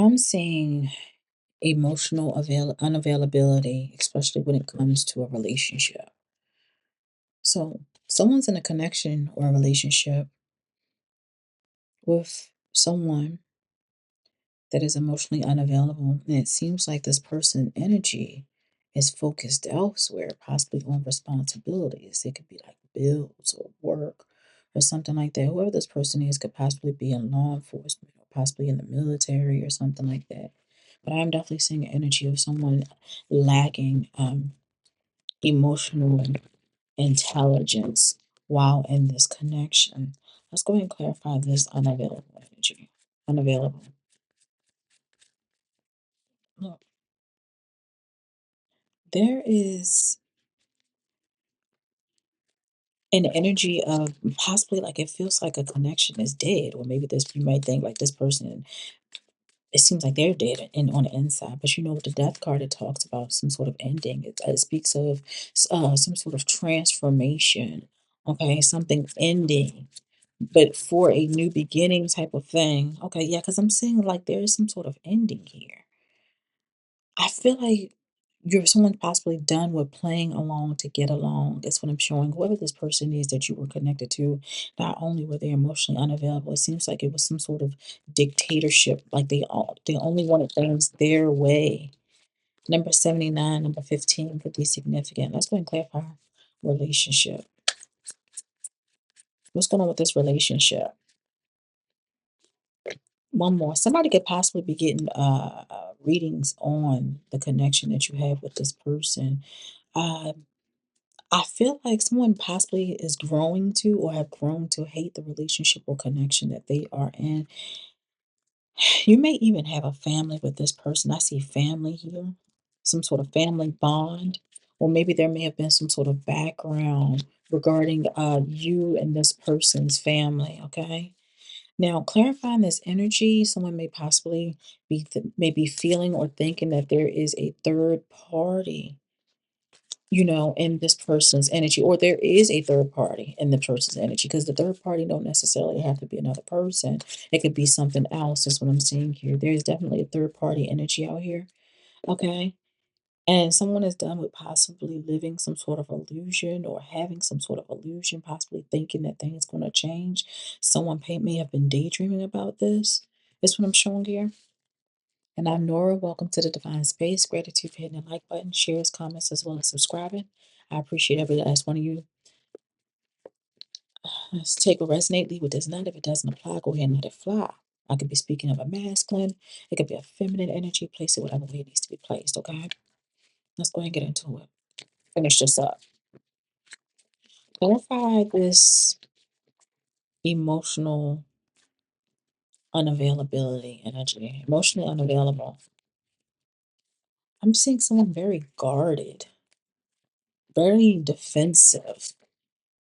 I'm seeing emotional unavailability, especially when it comes to a relationship. So, someone's in a connection or a relationship with someone that is emotionally unavailable, and it seems like this person' energy is focused elsewhere, possibly on responsibilities. It could be like bills or work or something like that. Whoever this person is could possibly be in law enforcement or possibly in the military or something like that. But I'm definitely seeing an energy of someone lacking emotional intelligence while in this connection. Let's go ahead and clarify this unavailable energy. Unavailable. Look, there is an energy of possibly like it feels like a connection is dead, or maybe this you might think like this person, it seems like they're dead on the inside. But you know, with the death card, it talks about some sort of ending. It speaks of some sort of transformation. Okay, something ending, but for a new beginning type of thing. Okay, yeah, because I'm seeing like there is some sort of ending here. I feel like you're someone possibly done with playing along to get along. That's what I'm showing. Whoever this person is that you were connected to, not only were they emotionally unavailable, it seems like it was some sort of dictatorship. Like they only wanted things their way. Number 79, number 15 could be significant. Let's go and clarify relationship. What's going on with this relationship? One more. Somebody could possibly be getting readings on the connection that you have with this person. Uh, I feel like someone possibly is growing to or have grown to hate the relationship or connection that they are in. You may even have a family with this person. I see family here, some sort of family bond, or maybe there may have been some sort of background regarding you and this person's family. Okay. Now, clarifying this energy, someone may possibly be feeling or thinking that there is a third party, in this person's energy, or there is a third party in the person's energy, because the third party don't necessarily have to be another person. It could be something else. Is what I'm seeing here. There is definitely a third party energy out here. Okay. And someone is done with possibly living some sort of illusion or having some sort of illusion, possibly thinking that things going to change. Someone may have been daydreaming about this. Is what I'm showing here. And I'm Nora. Welcome to the Divine Space. Gratitude for hitting the like button, shares, comments, as well as subscribing. I appreciate every last one of you. Let's take what resonate, leave what does not. If it doesn't apply, go ahead and let it fly. I could be speaking of a masculine. It could be a feminine energy. Place it whatever way it needs to be placed, okay? Let's go ahead and get into it. Finish this up. Clarify this emotional unavailability energy. Emotionally unavailable. I'm seeing someone very guarded, very defensive.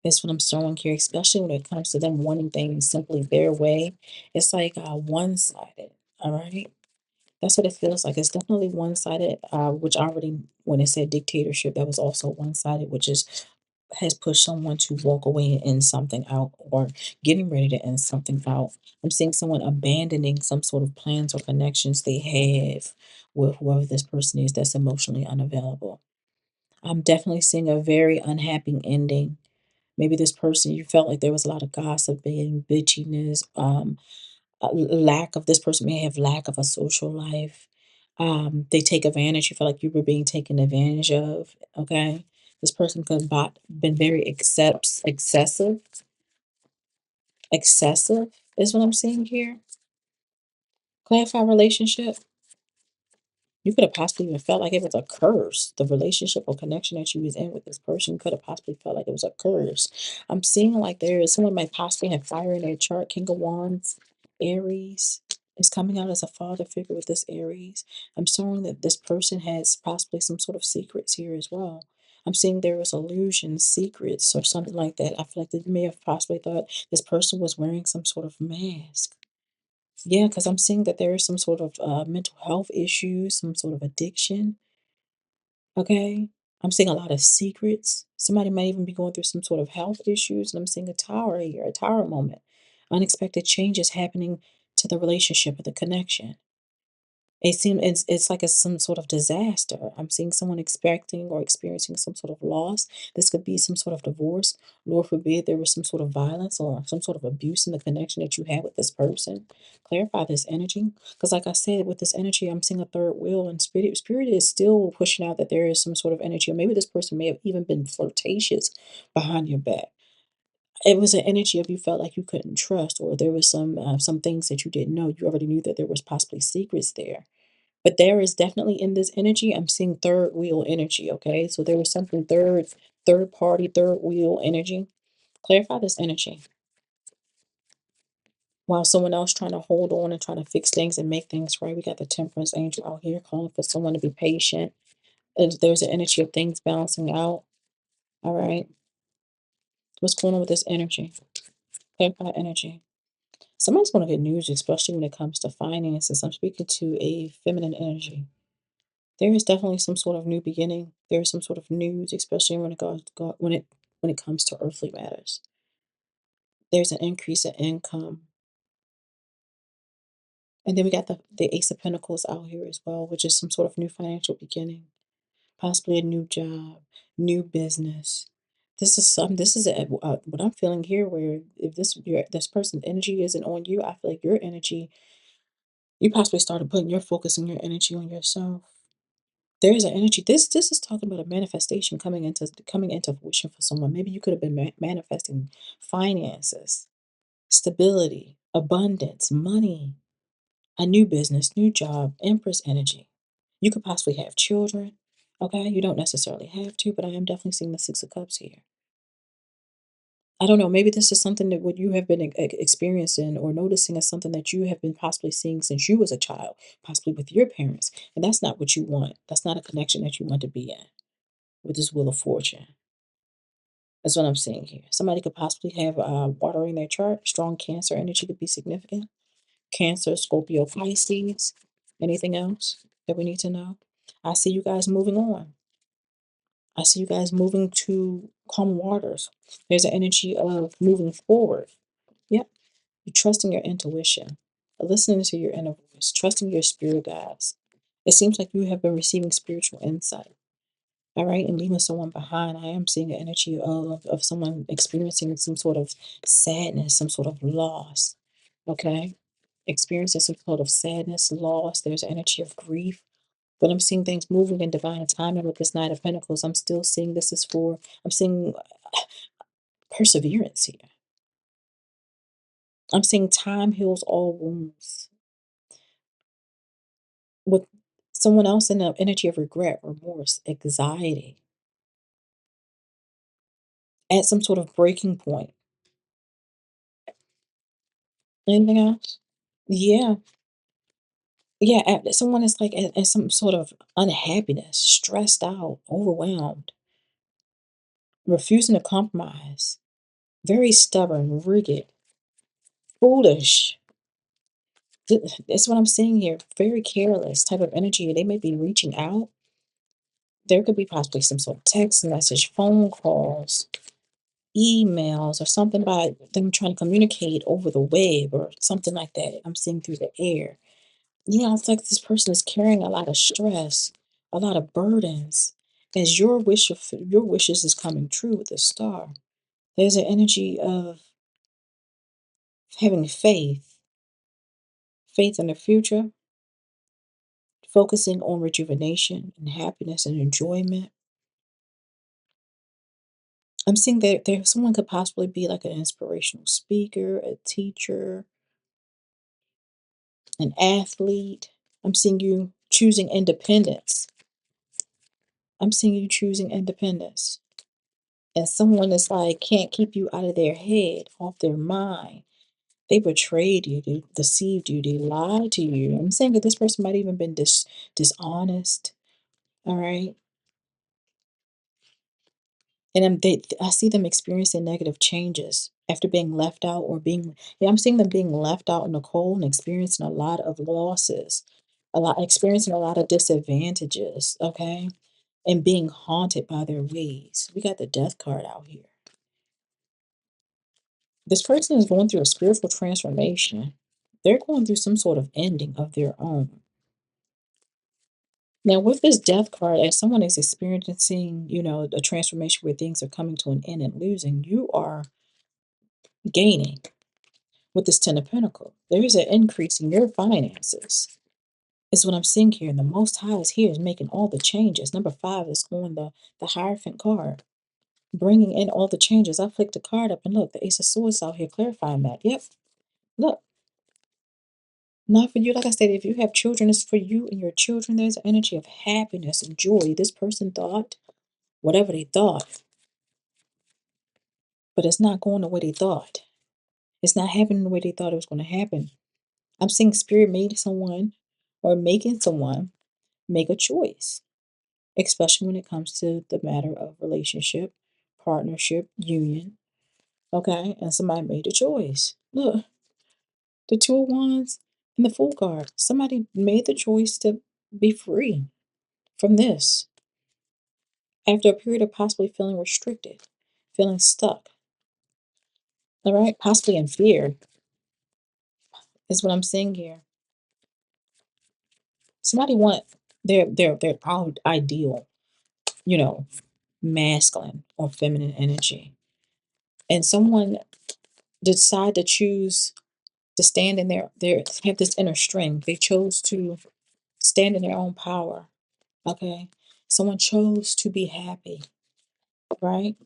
Is what I'm showing here, especially when it comes to them wanting things simply their way. It's like one-sided. All right. That's what it feels like. It's definitely one-sided, which already, when it said dictatorship, that was also one-sided, which is has pushed someone to walk away and end something out or getting ready to end something out. I'm seeing someone abandoning some sort of plans or connections they have with whoever this person is that's emotionally unavailable. I'm definitely seeing a very unhappy ending. Maybe this person, you felt like there was a lot of gossiping, bitchiness, lack of this person may have lack of a social life. They take advantage. You feel like you were being taken advantage of. Okay, this person could have been very excessive is what I'm seeing here. Clarify relationship. You could have possibly even felt like it was a curse. The relationship or connection that you was in with this person could have possibly felt like it was a curse. I'm seeing like there is someone might possibly have fire in their chart. King of Wands, Aries is coming out as a father figure with this Aries. I'm showing that this person has possibly some sort of secrets here as well. I'm seeing there is illusions, secrets, or something like that. I feel like they may have possibly thought this person was wearing some sort of mask. Yeah, because I'm seeing that there is some sort of mental health issues, some sort of addiction. Okay. I'm seeing a lot of secrets. Somebody might even be going through some sort of health issues. And I'm seeing a tower here, a tower moment. Unexpected changes happening to the relationship or the connection. It's like it's some sort of disaster. I'm seeing someone expecting or experiencing some sort of loss. This could be some sort of divorce. Lord forbid there was some sort of violence or some sort of abuse in the connection that you had with this person. Clarify this energy. Because like I said, with this energy, I'm seeing a third wheel, and spirit is still pushing out that there is some sort of energy, or maybe this person may have even been flirtatious behind your back. It was an energy of you felt like you couldn't trust, or there was some things that you didn't know. You already knew that there was possibly secrets there, but there is definitely in this energy, I'm seeing third wheel energy, okay? So there was something third party, third wheel energy. Clarify this energy. While someone else trying to hold on and trying to fix things and make things right, we got the temperance angel out here calling for someone to be patient. And there's an energy of things balancing out. All right. What's going on with this energy? Clarify energy. Someone's going to get news, especially when it comes to finances. I'm speaking to a feminine energy. There is definitely some sort of new beginning. There is some sort of news, especially when it when it comes to earthly matters. There's an increase in income. And then we got the Ace of Pentacles out here as well, which is some sort of new financial beginning, possibly a new job, new business. This is what I'm feeling here, where if this person's energy isn't on you, I feel like your energy, you possibly started putting your focus and your energy on yourself. There is an energy. This is talking about a manifestation coming into fruition for someone. Maybe you could have been manifesting finances, stability, abundance, money, a new business, new job, Empress energy. You could possibly have children. Okay, you don't necessarily have to, but I am definitely seeing the Six of Cups here. I don't know. Maybe this is something that what you have been experiencing or noticing as something that you have been possibly seeing since you was a child, possibly with your parents, and that's not what you want. That's not a connection that you want to be in with this Wheel of Fortune. That's what I'm seeing here. Somebody could possibly have water in their chart. Strong Cancer energy could be significant. Cancer, Scorpio, Pisces. Anything else that we need to know? I see you guys moving on. I see you guys moving to calm waters. There's an energy of moving forward. Yep. You're trusting your intuition, listening to your inner voice, trusting your spirit guides. It seems like you have been receiving spiritual insight. All right, and leaving someone behind. I am seeing an energy of someone experiencing some sort of sadness, some sort of loss. Okay, experiencing some sort of sadness, loss. There's an energy of grief. But I'm seeing things moving in divine timing with this Knight of Pentacles. I'm still seeing this is for, I'm seeing perseverance here. I'm seeing time heals all wounds. With someone else in the energy of regret, remorse, anxiety, at some sort of breaking point. Anything else? Yeah. Yeah, someone is like at some sort of unhappiness, stressed out, overwhelmed, refusing to compromise, very stubborn, rigid, foolish. That's what I'm seeing here. Very careless type of energy. They may be reaching out. There could be possibly some sort of text message, phone calls, emails, or something by them trying to communicate over the web or something like that. I'm seeing through the air. Yeah, it's like this person is carrying a lot of stress, a lot of burdens, as your wishes is coming true with the star. There's an energy of having faith in the future, focusing on rejuvenation and happiness and enjoyment. I'm seeing that there someone could possibly be like an inspirational speaker, a teacher, an athlete. I'm seeing you choosing independence. I'm seeing you choosing independence. And someone is like can't keep you out of their head, off their mind. They betrayed you, they deceived you, they lied to you. I'm saying that this person might even been dishonest. All right. And I see them experiencing negative changes after being left out or being, yeah, I'm seeing them being left out in the cold and experiencing a lot of losses, experiencing a lot of disadvantages, okay? And being haunted by their ways. We got the death card out here. This person is going through a spiritual transformation. They're going through some sort of ending of their own. Now, with this death card, as someone is experiencing, a transformation where things are coming to an end and losing, you are gaining with this Ten of Pentacles. There is an increase in your finances. Is what I'm seeing here. And the Most High is here, is making all the changes. Number 5 is on the Hierophant card, bringing in all the changes. I flicked the card up and look, the Ace of Swords out here clarifying that. Yep, look, not for you. Like I said, if you have children, it's for you and your children. There's an energy of happiness and joy. This person thought whatever they thought, but it's not going the way they thought. It's not happening the way they thought it was going to happen. I'm seeing Spirit made someone or making someone make a choice, especially when it comes to the matter of relationship, partnership, union. Okay, and somebody made a choice. Look, the Two of Wands and the Fool card. Somebody made the choice to be free from this after a period of possibly feeling restricted, feeling stuck. All right, possibly in fear is what I'm seeing here. Somebody want their ideal, you know, masculine or feminine energy, and someone decide to choose to stand in their have this inner strength. They chose to stand in their own power. Okay, someone chose to be happy. Right,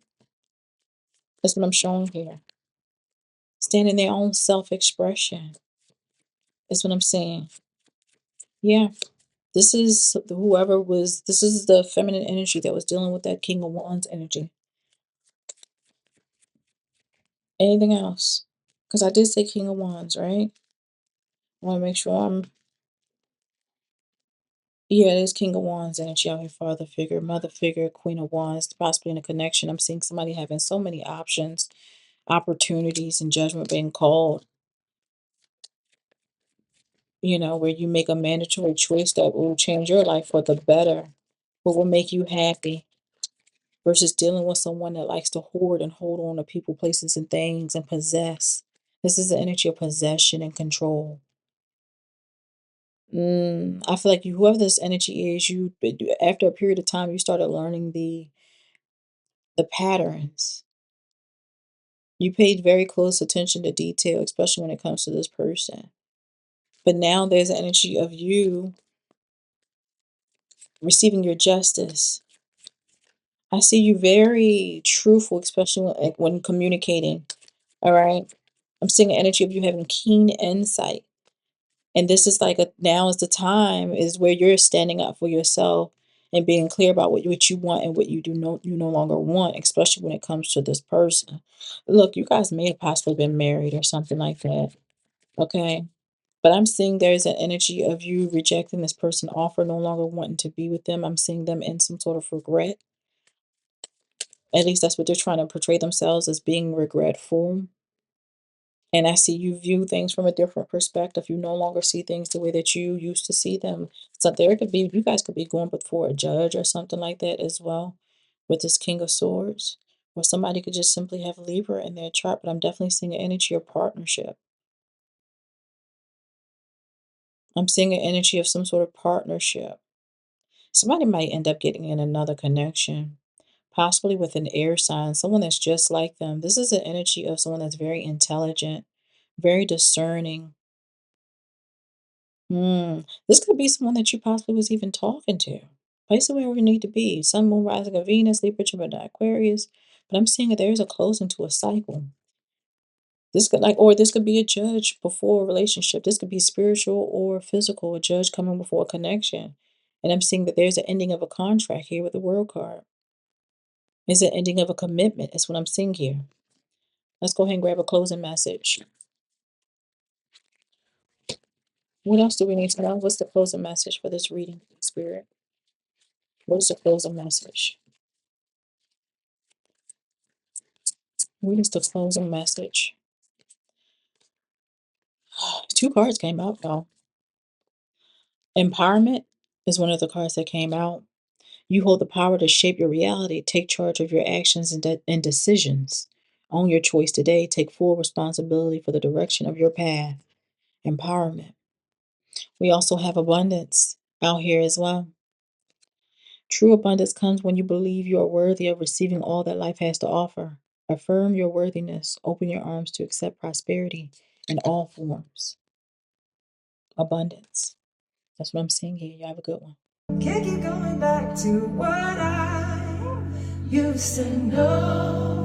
that's what I'm showing here. Stand in their own self-expression. That's what I'm saying. Yeah, this is whoever was. This is the feminine energy that was dealing with that King of Wands energy. Anything else? Because I did say King of Wands, right? I want to make sure I'm. Yeah, it is King of Wands energy out here. Father figure, mother figure, Queen of Wands, possibly in a connection. I'm seeing somebody having so many options, opportunities, and judgment being called. Where you make a mandatory choice that will change your life for the better, what will make you happy, versus dealing with someone that likes to hoard and hold on to people, places, and things and possess. This is the energy of possession and control. I feel like whoever this energy is, after a period of time, you started learning the patterns. You paid very close attention to detail, especially when it comes to this person. But now there's an energy of you receiving your justice. I see you very truthful, especially when communicating. All right. I'm seeing an energy of you having keen insight. And this is like now is the time is where you're standing up for yourself and being clear about what you want and what you no longer want, especially when it comes to this person. Look, you guys may have possibly been married or something like that. Okay. But I'm seeing there's an energy of you rejecting this person offer, no longer wanting to be with them. I'm seeing them in some sort of regret. At least that's what they're trying to portray themselves as, being regretful. And I see you view things from a different perspective. You no longer see things the way that you used to see them. So there could be, you guys could be going before a judge or something like that as well with this King of Swords. Or somebody could just simply have Libra in their chart, but I'm definitely seeing an energy of partnership. I'm seeing an energy of some sort of partnership. Somebody might end up getting in another connection, possibly with an air sign, someone that's just like them. This is an energy of someone that's very intelligent, very discerning. This could be someone that you possibly was even talking to. Place it wherever you need to be. Sun, Moon, rising of Venus, Libra, Gemini, Aquarius. But I'm seeing that there is a closing to a cycle. This could be a judge before a relationship. This could be spiritual or physical, a judge coming before a connection. And I'm seeing that there's an ending of a contract here with the World card. It's an ending of a commitment. That's what I'm seeing here. Let's go ahead and grab a closing message. What else do we need to know? What's the closing message for this reading, Spirit? What is the closing message? What is the closing message? Two cards came out, though. Empowerment is one of the cards that came out. You hold the power to shape your reality. Take charge of your actions and decisions. Own your choice today. Take full responsibility for the direction of your path. Empowerment. We also have abundance out here as well. True abundance comes when you believe you are worthy of receiving all that life has to offer. Affirm your worthiness. Open your arms to accept prosperity in all forms. Abundance. That's what I'm seeing here. You have a good one. Can't keep going back to what I used to know.